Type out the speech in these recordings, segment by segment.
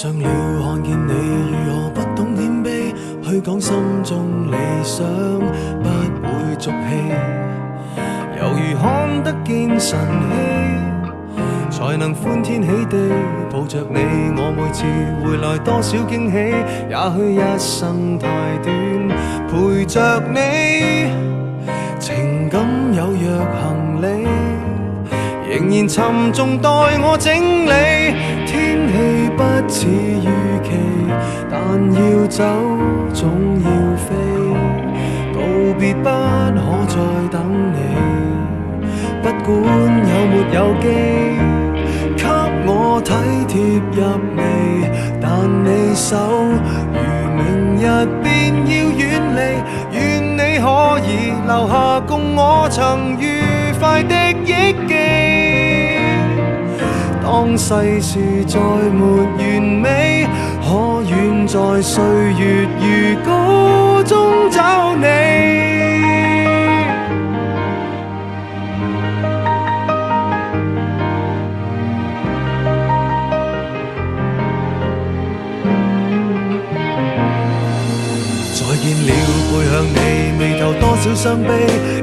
上了看見你如何不懂謙卑，去講心中理想不會俗氣，猶如看得見晨曦，才能歡天喜地抱着你。我每次回來多少驚喜，也許一生太短，陪着你，情感有若行李，仍然沉重待我整理。天氣不似預期，但要走總要飛，道別不可再等你，不管有沒有機，給我體貼入微，但你手如明日便要遠離，願你可以留下共我曾愉快的憶記。當世事再沒完美，可願在歲月如歌中找你。再見了，背向你，眉頭多少傷悲，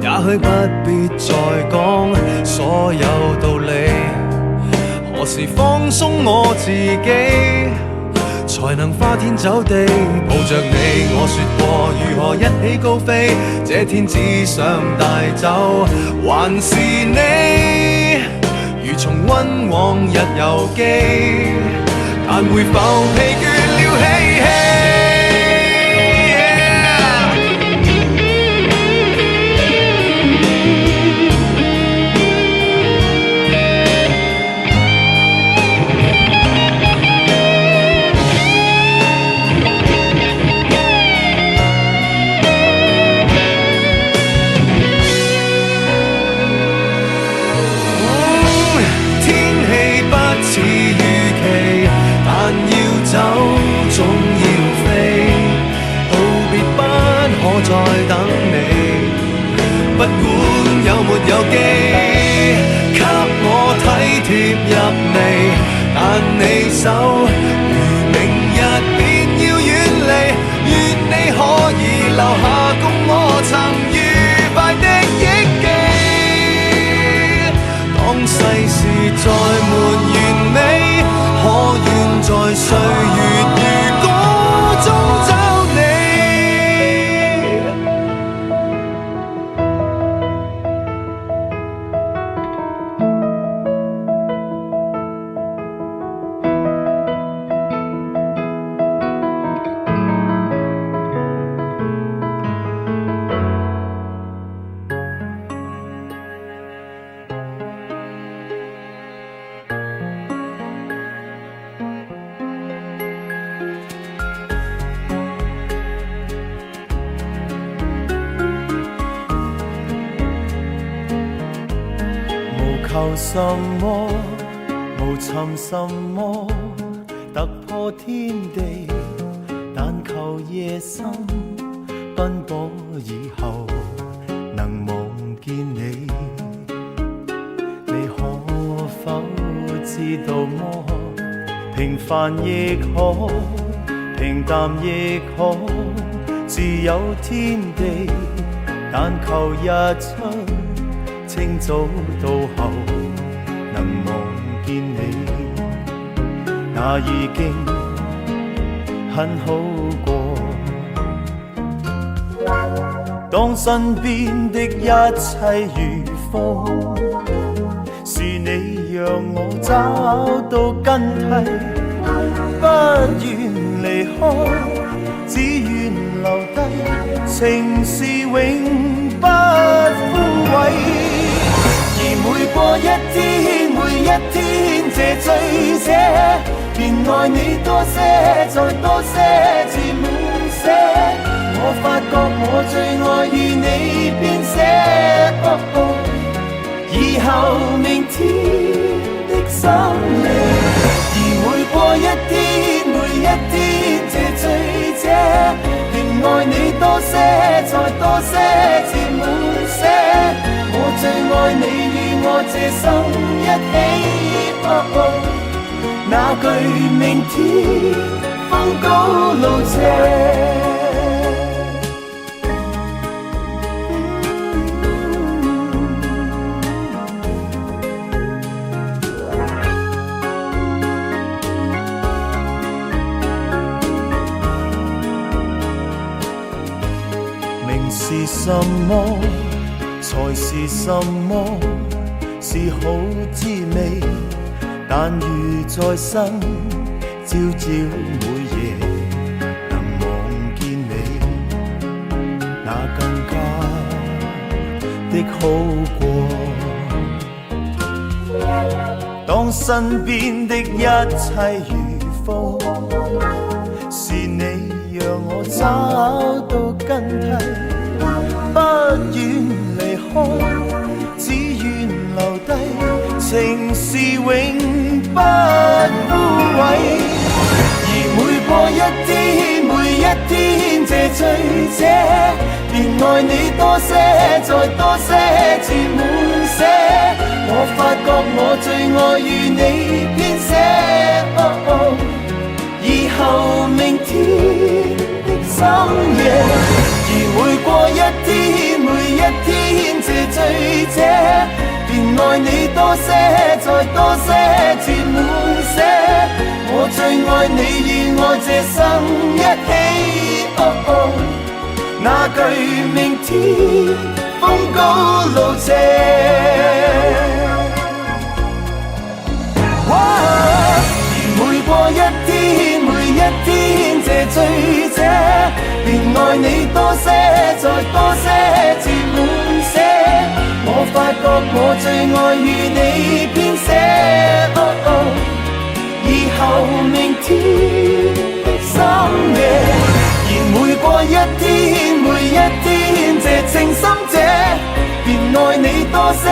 也許不必再講所有道理。何時放鬆我自己，才能花天酒地抱着你？我說過如何一起高飛，這天只想帶走還是你，如重溫往日遊記，但會否疲倦了嬉戲？總要飛，道別不可再等你，不管有沒有機，給我體貼入微，但你手如明日便要遠離，願你可以留下共我曾愉快的憶記。當世事再沒完美，可願在歲月如歌中找你。求什麼，無尋什麼，突破天地，但求夜深奔波以後能望見你。你可否知道麼？平凡亦可，平淡亦可，自有天地，但求日出清早到後能望見你，那已經很好過。當身邊的一切如風，是你讓我找到根蒂，不願離開，只願留低，情是永不枯萎。每過一天，每一天這醉者，便愛你多些，再多些，至滿瀉。我發覺我最愛與你編寫，以後明天的心理。而每過一天，每一天這醉者，便愛你多些，再多些，至滿瀉。我最愛你與我這心一起，那句明天風高路斜。名是什麼，才是什麼，是好滋味。但如在生，朝朝每夜能望見你，那更加的好過。當身邊的一切如風，是你讓我找到根蒂，不願離開，只願留低，情是永不枯萎。而每過一天，每一天這醉者，便愛你多些，再多些，至滿瀉。我發覺我最愛與你編寫。以後明天的深夜，而每過一天，每一天這醉者，便愛你多些，再多些，至滿瀉。我最愛你與我這生一起。那句明天風高路斜。每過一天，每一天這醉者，便愛你多些，再多些，至滿瀉。我發覺我最愛與你編寫。以後明天的深夜，而每過一天，每一天這情深者，便愛你多些，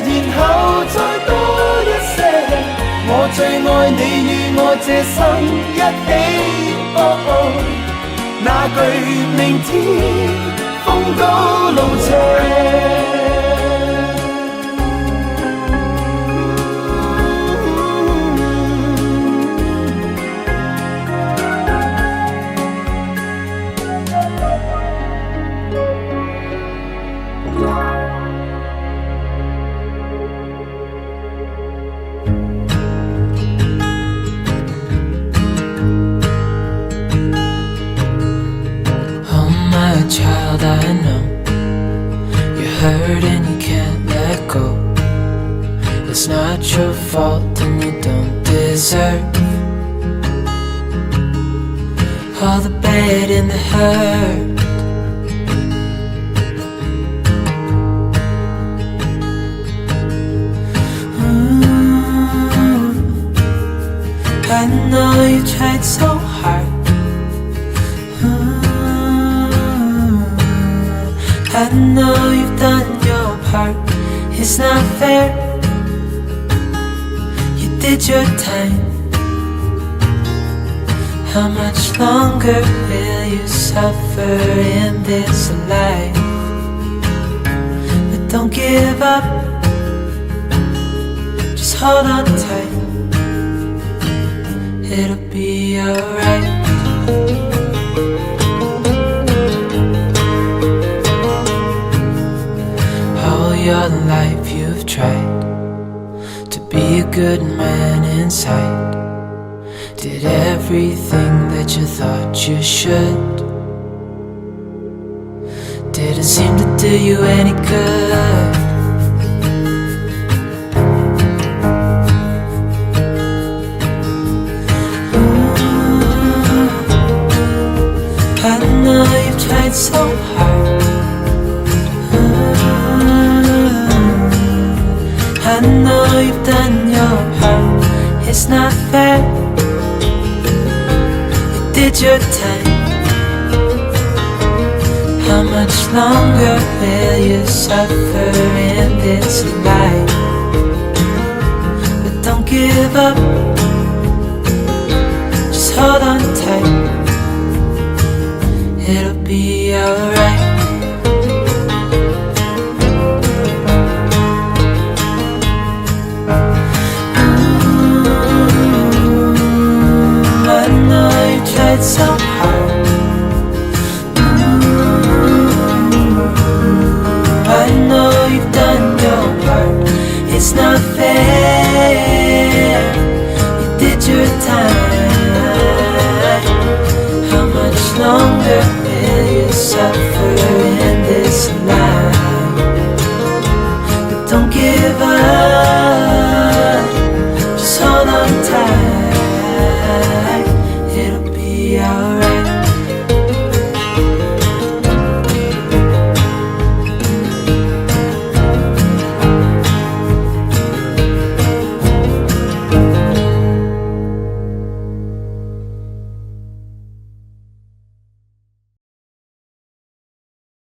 然後再多一些。我最愛你與我這生一起。那句明天風高路斜。Child, I know you're hurt and you can't let go. It's not your fault and you don't deserve all the bad and the hurt. I know you tried so hard. I know you've done your part. It's not fair. You did your time. How much longer will you suffer in this life? But don't give up. Just hold on tight. It'll be alright. Your life you've tried to be a good man inside. Did everything that you thought you should. Didn't seem to do you any good. I know you've tried so hard. I know you've done your part. It's not fair. You did your time. How much longer will you suffer in this life? But don't give up. Just hold on tight. It'll be alright. it so hard. I know you've done your part. It's not fair. You did your time. How much longer will you suffer in this life? But don't give up. Just hold on tight. It'll be alright.